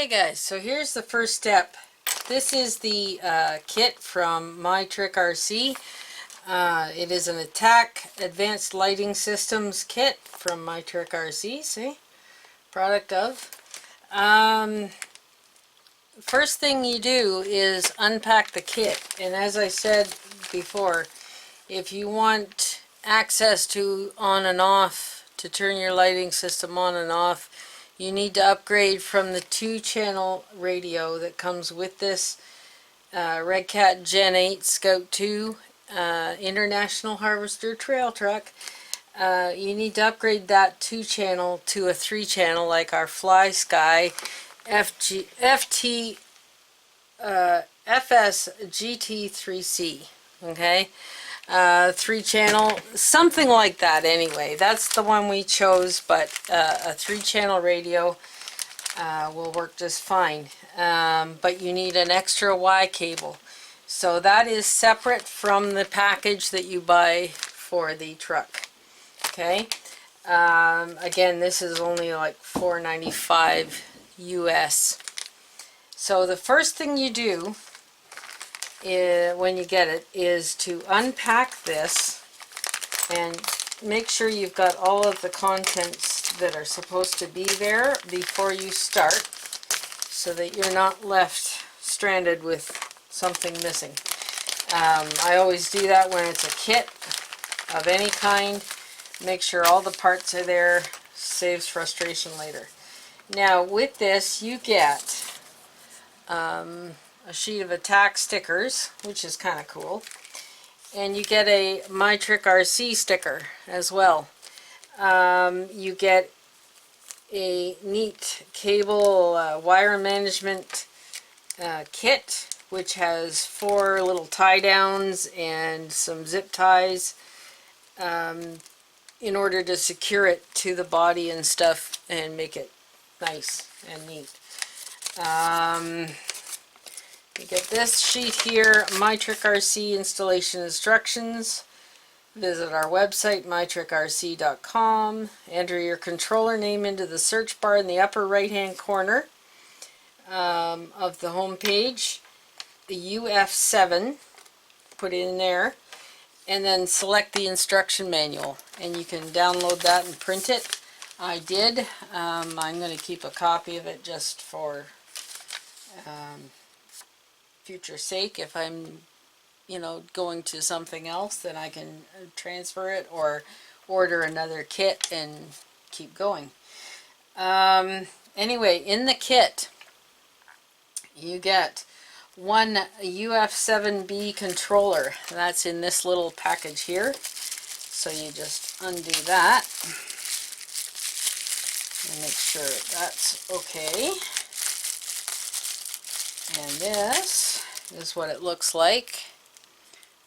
Okay guys, so here's the first step. This is the kit from MyTrickRC. It is an Attack Advanced Lighting Systems kit from MyTrickRC, see? Product of. First thing you do is unpack the kit, and as I said before, if you want access to on and off, to turn your lighting system on and off, you need to upgrade from the 2-channel radio that comes with this Redcat Gen 8 Scout 2 International Harvester Trail Truck. You need to upgrade that 2-channel to a 3-channel like our Fly Sky FS GT3C. Okay? 3-channel, something like that anyway. That's the one we chose, but a 3-channel radio will work just fine. But you need an extra Y cable. So that is separate from the package that you buy for the truck. Okay? Again, this is only like $4.95 US. So the first thing you do when you get it is to unpack this and make sure you've got all of the contents that are supposed to be there before you start, so that you're not left stranded with something missing. I always do that when it's a kit of any kind. Make sure all the parts are there, saves frustration later. Now with this you get a sheet of Attack stickers, which is kind of cool, and you get a MyTrickRC sticker as well. You get a neat cable wire management kit, which has 4 little tie downs and some zip ties in order to secure it to the body and stuff and make it nice and neat. You get this sheet here, MyTrickRC installation instructions. Visit our website, mytrickrc.com. Enter your controller name into the search bar in the upper right hand corner of the home page. The UF7, put it in there, and then select the instruction manual. And you can download that and print it. I did. I'm going to keep a copy of it just for future sake. If I'm going to something else, then I can transfer it or order another kit and keep going. Anyway, in the kit you get one UF7B controller. That's in this little package here. So you just undo that and make sure that's okay. And this is what it looks like.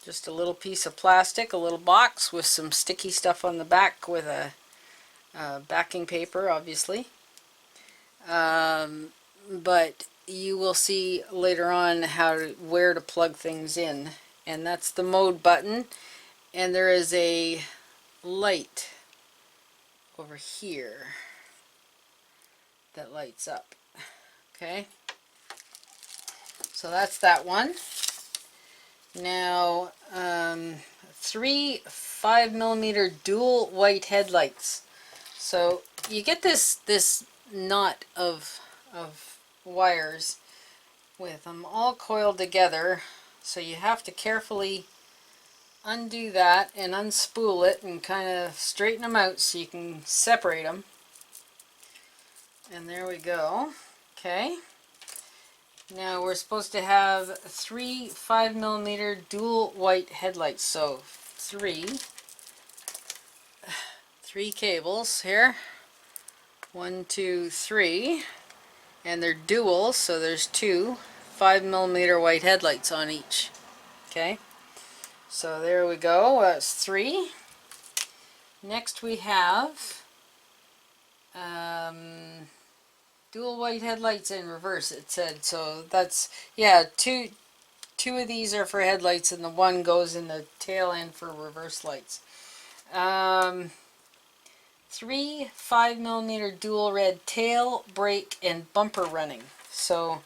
Just a little piece of plastic, a little box with some sticky stuff on the back with a backing paper, obviously. But you will see later on where to plug things in. And that's the mode button. And there is a light over here that lights up. Okay? So that's that one. Now, 3 5mm dual white headlights. So you get this knot of wires with them all coiled together. So you have to carefully undo that and unspool it and kind of straighten them out so you can separate them. And there we go. Okay. Now we're supposed to have 3 5mm dual white headlights. So three cables here. 1, 2, 3. And they're dual, so there's 2 5mm white headlights on each. Okay. So there we go. That's 3. Next we have dual white headlights in reverse, it said. So that's, yeah, two of these are for headlights and the one goes in the tail end for reverse lights. 3 5mm dual red tail, brake, and bumper running. So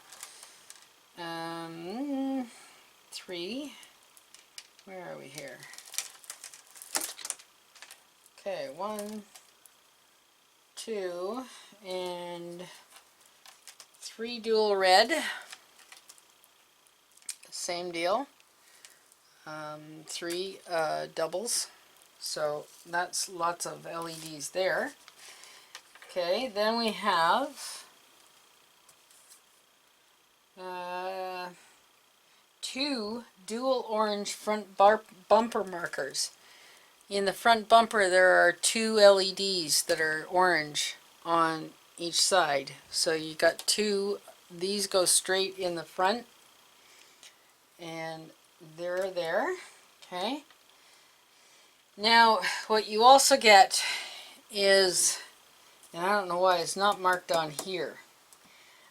3, where are we here? Okay, 1, 2, and 3 dual red, same deal. 3 doubles, so that's lots of LEDs there. Okay, then we have 2 dual orange front bumper markers. In the front bumper there are 2 LEDs that are orange on each side. So you got 2, these go straight in the front, and they're there. Okay. Now what you also get is, and I don't know why it's not marked on here,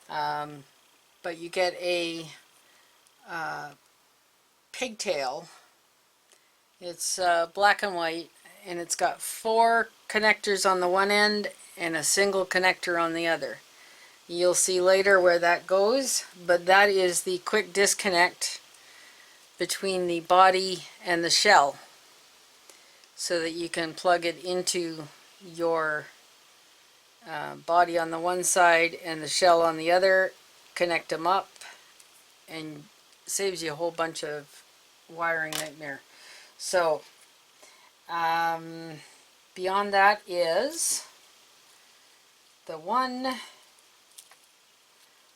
but you get a pigtail. It's black and white, and it's got 4 connectors on the one end and a single connector on the other. You'll see later where that goes, but that is the quick disconnect between the body and the shell, so that you can plug it into your body on the one side and the shell on the other, connect them up, and saves you a whole bunch of wiring nightmare. So beyond that is the 1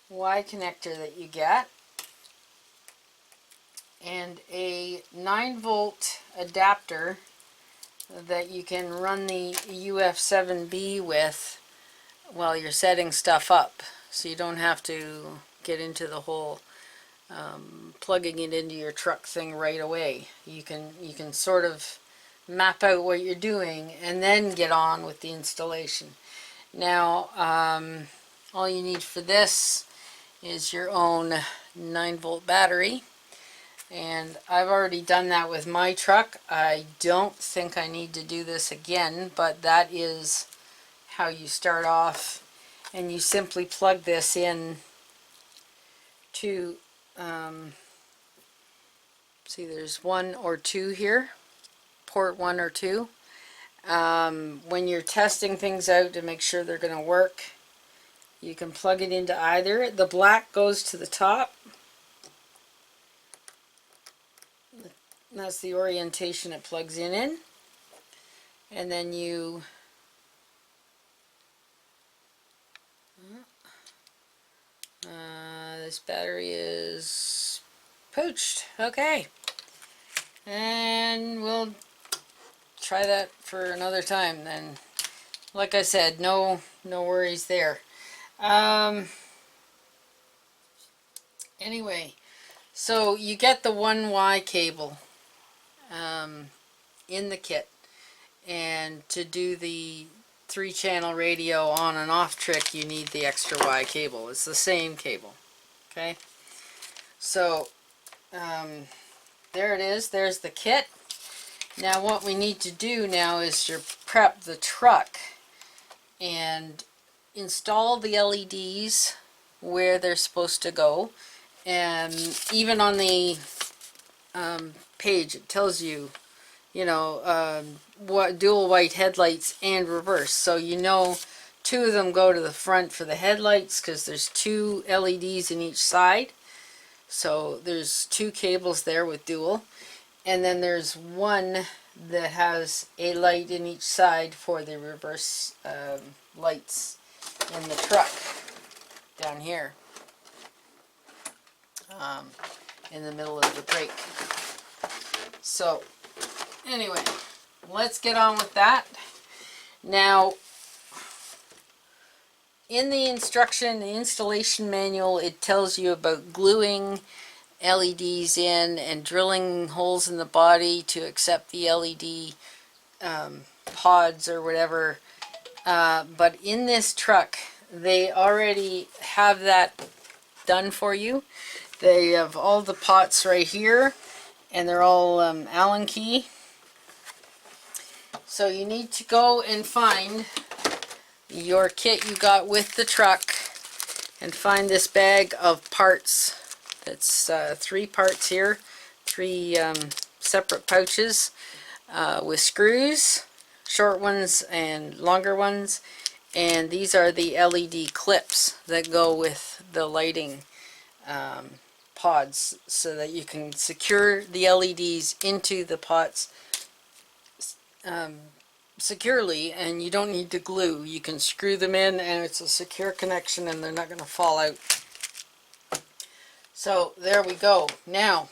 Y connector that you get, and a 9-volt adapter that you can run the UF7B with while you're setting stuff up, so you don't have to get into the whole plugging it into your truck thing right away. You can sort of map out what you're doing and then get on with the installation. Now all you need for this is your own 9-volt battery, and I've already done that with my truck. I don't think I need to do this again, but that is how you start off, and you simply plug this in to see, there's 1 or 2 here, port 1 or 2. When you're testing things out to make sure they're going to work, you can plug it into either. The black goes to the top. That's the orientation it plugs in. And then you this battery is poached. Okay. And we'll try that for another time then. Like I said, no worries there. Anyway, so you get the 1Y cable in the kit, and to do the 3-channel radio on and off trick you need the extra Y cable. It's the same cable. Okay, so there it is. There's the kit. Now what we need to do now is to prep the truck and install the LEDs where they're supposed to go. And even on the page it tells you, what dual white headlights and reverse. So 2 of them go to the front for the headlights because there's 2 LEDs in each side. So there's 2 cables there with dual. And then there's 1 that has a light in each side for the reverse lights in the truck down here in the middle of the brake. So anyway, let's get on with that. Now, in the instruction, the installation manual, it tells you about gluing LEDs in and drilling holes in the body to accept the LED pods or whatever. But in this truck, they already have that done for you. They have all the pots right here, and they're all Allen key. So you need to go and find your kit you got with the truck and find this bag of parts. That's 3 parts here, 3 separate pouches with screws, short ones and longer ones, and these are the LED clips that go with the lighting pods so that you can secure the LEDs into the pots securely, and you don't need to glue. You can screw them in and it's a secure connection and they're not going to fall out. So there we go. Now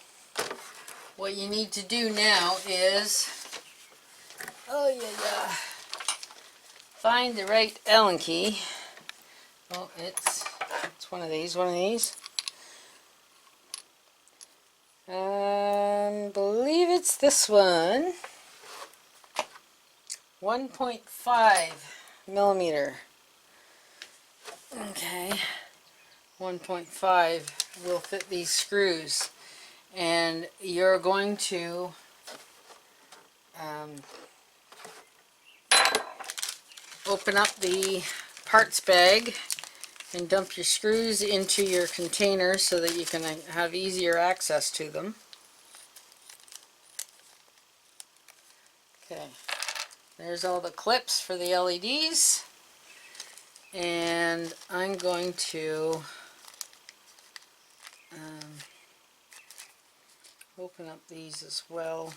what you need to do now is find the right Allen key. Oh, it's one of these, believe it's this one. 1.5 millimeter. Okay, 1.5 will fit these screws, and you're going to open up the parts bag and dump your screws into your container so that you can have easier access to them. Okay, there's all the clips for the LEDs, and I'm going to open up these as well.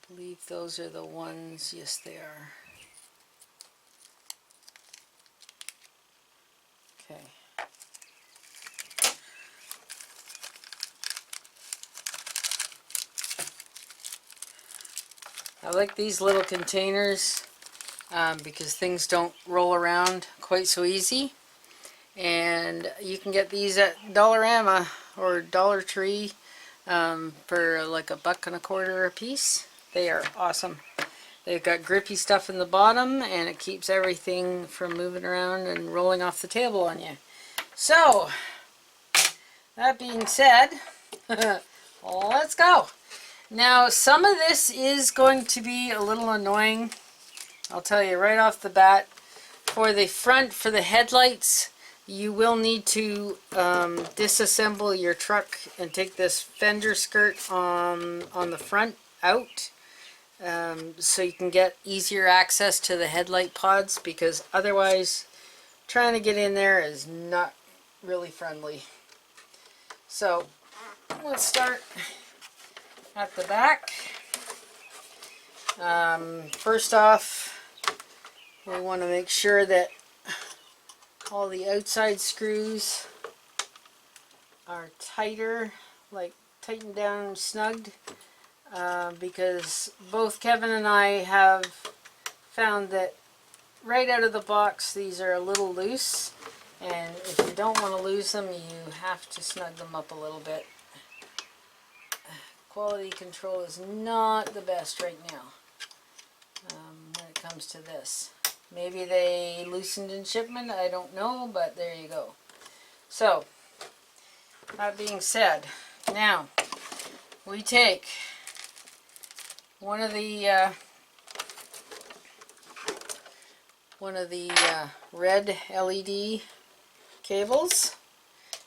I believe those are the ones. Yes, they are. Okay. I like these little containers because things don't roll around quite so easy, and you can get these at Dollarama or Dollar Tree for like $1.25 a piece. They are awesome. They've got grippy stuff in the bottom, and it keeps everything from moving around and rolling off the table on you. So that being said, let's go. Now, some of this is going to be a little annoying. I'll tell you right off the bat. For the front, for the headlights, you will need to disassemble your truck and take this fender skirt on the front out so you can get easier access to the headlight pods, because otherwise trying to get in there is not really friendly. So let's start at the back. First off, we want to make sure that all the outside screws are tighter, like tightened down and snugged, because both Kevin and I have found that right out of the box these are a little loose, and if you don't want to lose them, you have to snug them up a little bit. Quality control is not the best right now when it comes to this. Maybe they loosened in shipment, I don't know, but there you go. So, that being said, now we take one of the red LED cables,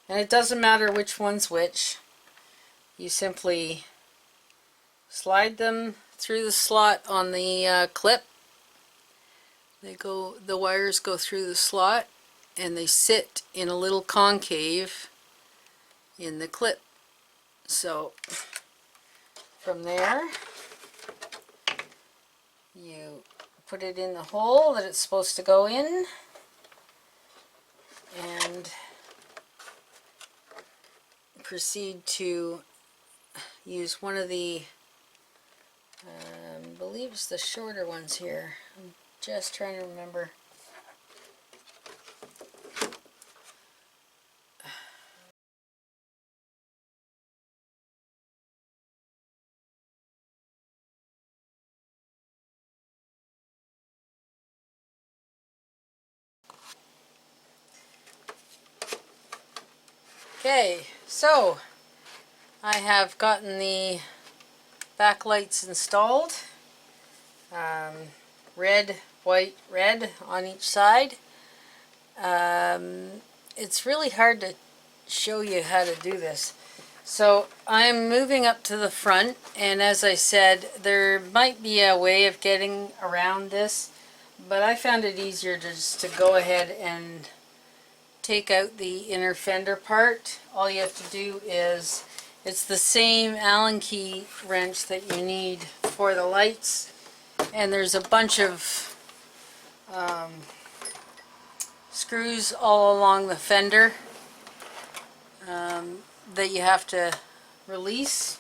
and it doesn't matter which one's which. You simply slide them through the slot on the clip. The wires go through the slot, and they sit in a little concave in the clip. So from there, you put it in the hole that it's supposed to go in, and proceed to use one of the I believe it's the shorter ones here. I'm just trying to remember. Okay, so I have gotten the backlights installed. Red white, red on each side. It's really hard to show you how to do this. So I'm moving up to the front, and as I said, there might be a way of getting around this, but I found it easier just to go ahead and take out the inner fender part. All you have to do is, it's the same Allen key wrench that you need for the lights, and there's a bunch of screws all along the fender that you have to release,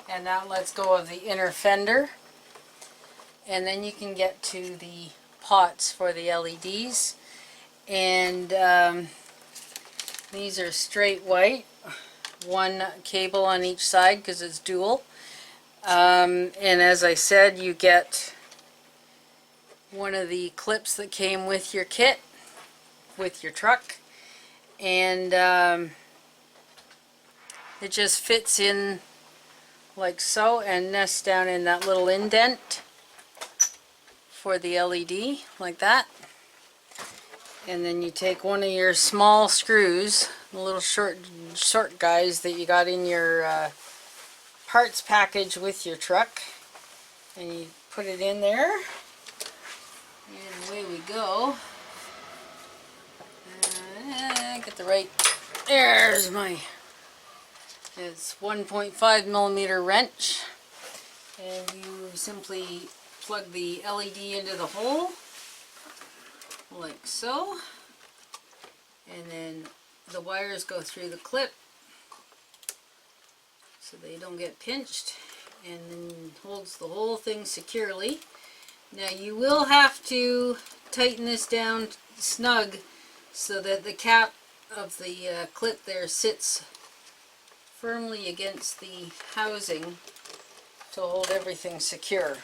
and that lets go of the inner fender, and then you can get to the pots for the LEDs. And these are straight white, one cable on each side because it's dual, and as I said, you get one of the clips that came with your kit, with your truck, and it just fits in like so and nests down in that little indent for the LED, like that. And then you take one of your small screws, the little short guys that you got in your parts package with your truck, and you put it in there, and away we go. Get the right, there's my, it's 1.5 millimeter wrench, and you simply plug the LED into the hole like so, and then the wires go through the clip so they don't get pinched, and then holds the whole thing securely. Now you will have to tighten this down snug so that the cap of the clip there sits firmly against the housing to hold everything secure.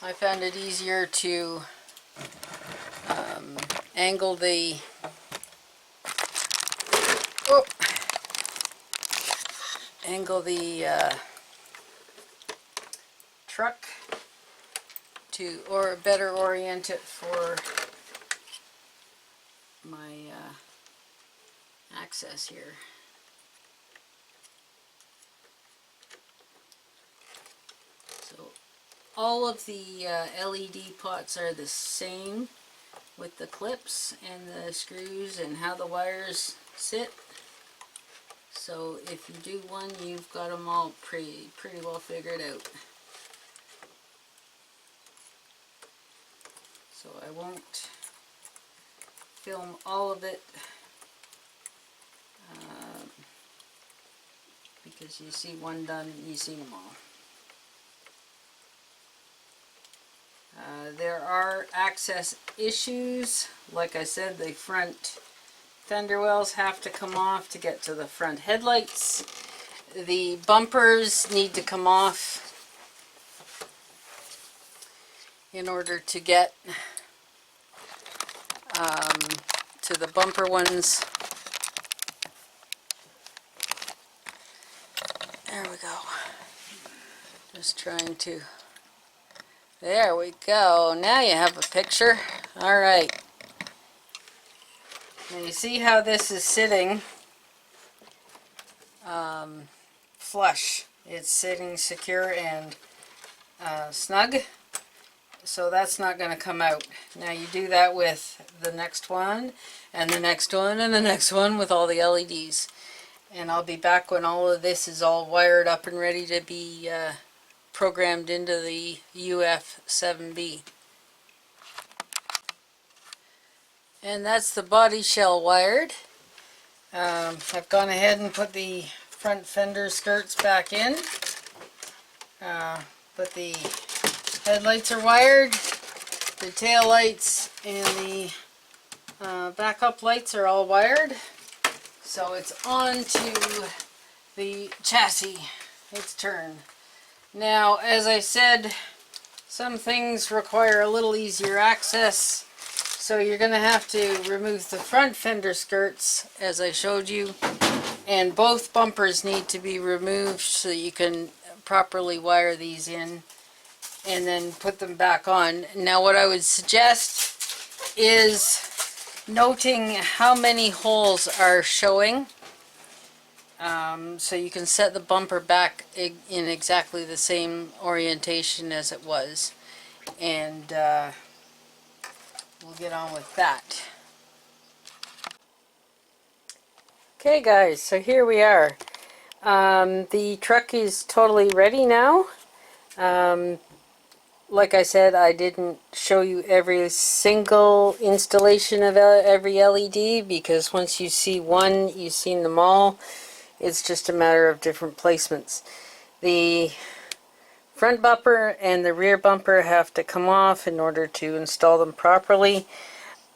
I found it easier to angle the truck to, or better orient it for my access here. So all of the LED pots are the same with the clips and the screws and how the wires sit. So if you do one, you've got them all pretty well figured out. So I won't film all of it because you see one done, you see them all. There are access issues. Like I said, the front fender wells have to come off to get to the front headlights. The bumpers need to come off in order to get to the bumper ones. There we go. Just trying to, there we go. Now you have a picture. All right. Now you see how this is sitting flush. It's sitting secure and snug. So that's not going to come out. Now you do that with the next one, and the next one, and the next one with all the LEDs. And I'll be back when all of this is all wired up and ready to be programmed into the UF7B. And that's the body shell wired. I've gone ahead and put the front fender skirts back in. But the headlights are wired. The tail lights and the backup lights are all wired. So it's on to the chassis. Its turn. Now, as I said, some things require a little easier access. So you're going to have to remove the front fender skirts, as I showed you, and both bumpers need to be removed so you can properly wire these in. and then put them back on. Now what I would suggest is noting how many holes are showing, so you can set the bumper back in exactly the same orientation as it was, and we'll get on with that. Okay guys, so here we are. The truck is totally ready now. Like I said, I didn't show you every single installation of every LED, because once you see one, you've seen them all. It's just a matter of different placements. The front bumper and the rear bumper have to come off in order to install them properly.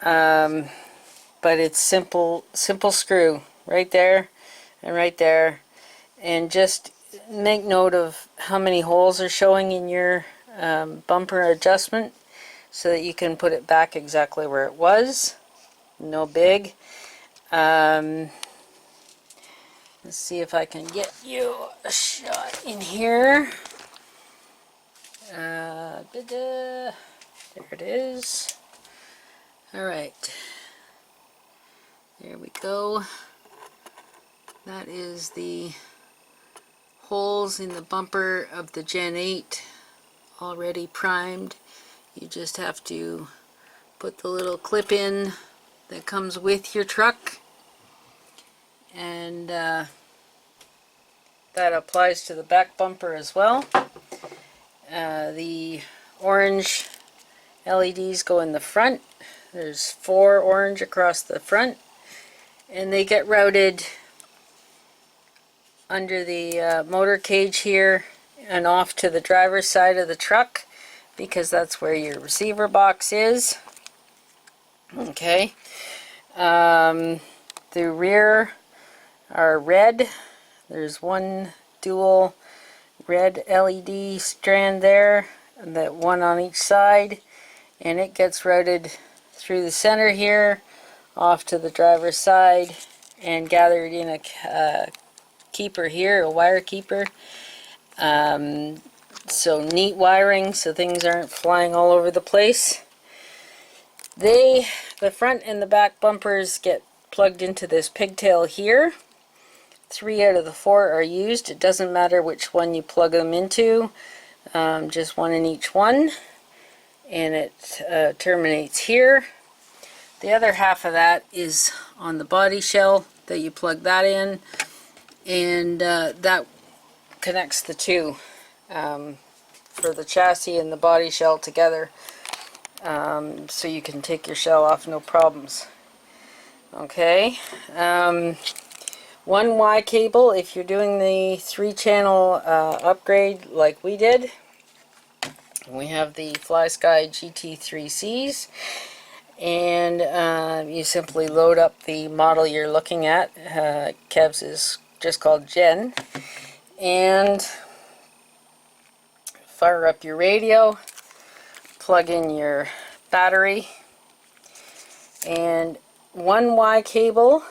But it's simple screw right there and right there. And just make note of how many holes are showing in your bumper adjustment so that you can put it back exactly where it was. No big. Let's see if I can get you a shot in here. There it is. Alright. There we go. That is the holes in the bumper of the Gen 8 already primed. You just have to put the little clip in that comes with your truck, and that applies to the back bumper as well. The orange LEDs go in the front. There's 4 orange across the front, and they get routed under the motor cage here and off to the driver's side of the truck, because that's where your receiver box is. Okay. The rear are red. There's one dual red LED strand there, and that one on each side, and it gets routed through the center here off to the driver's side and gathered in a keeper here, a wire keeper. So neat wiring so things aren't flying all over the place. The front and the back bumpers get plugged into this pigtail here. 3 out of the 4 are used. It doesn't matter which one you plug them into, just one in each one, and it terminates here. The other half of that is on the body shell that you plug that in, and that connects the two for the chassis and the body shell together, so you can take your shell off no problems. Okay, one Y cable if you're doing the 3-channel upgrade like we did. We have the FlySky GT3Cs, and you simply load up the model you're looking at. Kev's is just called Gen, and fire up your radio, plug in your battery, and one Y cable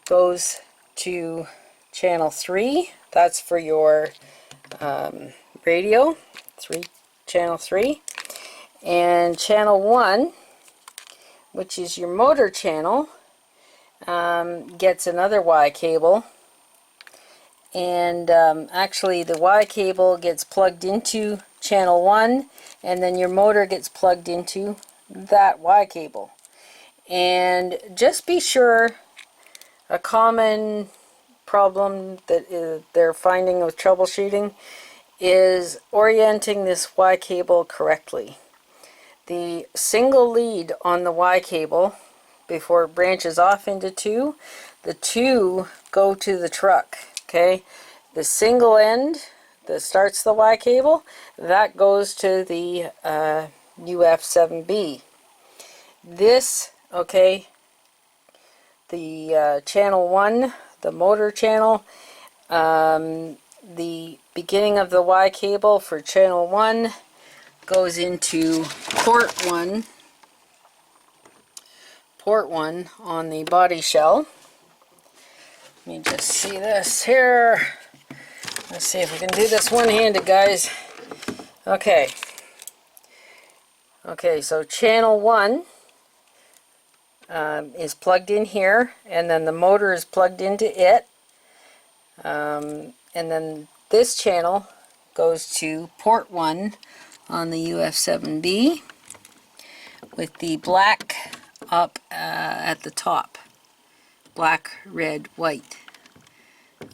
goes to channel 3. That's for your radio, channel 3, and channel 1, which is your motor channel, gets another Y cable, and actually the Y cable gets plugged into channel 1, and then your motor gets plugged into that Y cable. And just be sure, a common problem that they're finding with troubleshooting is orienting this Y cable correctly. The single lead on the Y cable, before it branches off into 2, the 2 go to the truck. Okay, the single end that starts the Y cable, that goes to the UF7B. This, okay, the channel 1, the motor channel, the beginning of the Y cable for channel 1 goes into port 1 on the body shell. Let me just see this here. Let's see if we can do this one-handed, guys. Okay. Okay, so channel 1 is plugged in here, and then the motor is plugged into it. And then this channel goes to port 1 on the UF7B with the black up at the top. Black, red, white.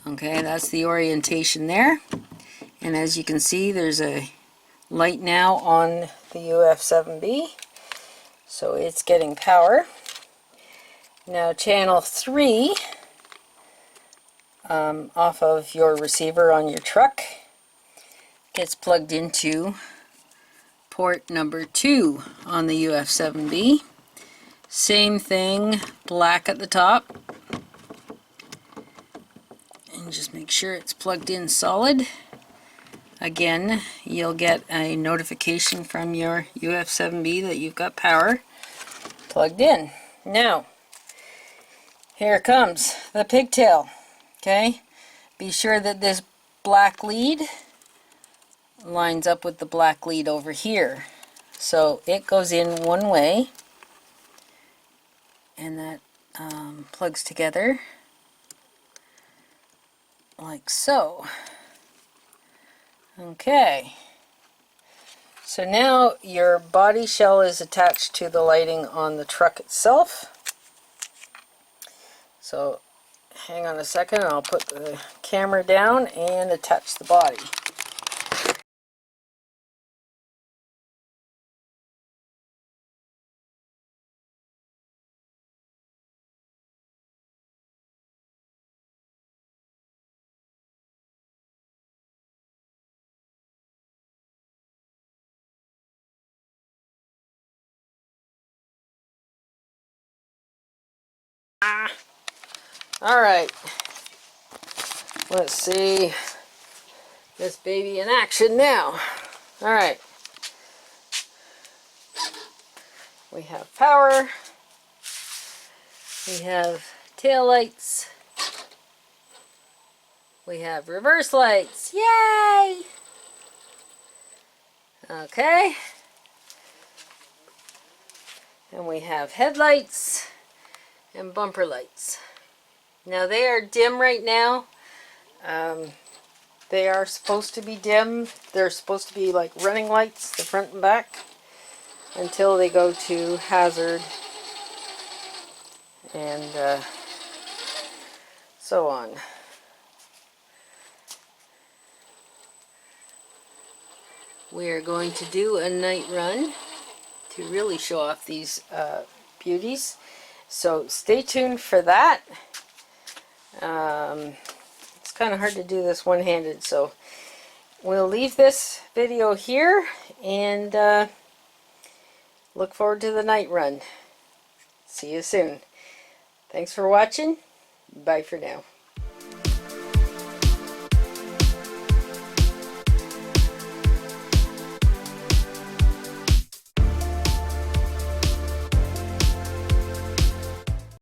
Okay, that's the orientation there. And as you can see, there's a light now on the UF7B, so it's getting power. Now channel 3 off of your receiver on your truck gets plugged into port number 2 on the UF7B. Same thing, black at the top. And just make sure it's plugged in solid. Again, you'll get a notification from your UF7B that you've got power plugged in. Now, here comes the pigtail. Okay, be sure that this black lead lines up with the black lead over here. So it goes in one way, and that plugs together like so. Okay, so now your body shell is attached to the lighting on the truck itself. So hang on a second, I'll put the camera down and attach the body. Alright, let's see this baby in action now. Alright, we have power, we have tail lights, we have reverse lights, yay! Okay, and we have headlights and bumper lights. Now they are dim right now. They are supposed to be dim. They're supposed to be like running lights, the front and back, until they go to hazard and so on. We are going to do a night run to really show off these beauties. So stay tuned for that. It's kind of hard to do this one-handed, so we'll leave this video here and look forward to the night run. See you soon. Thanks for watching. Bye for now.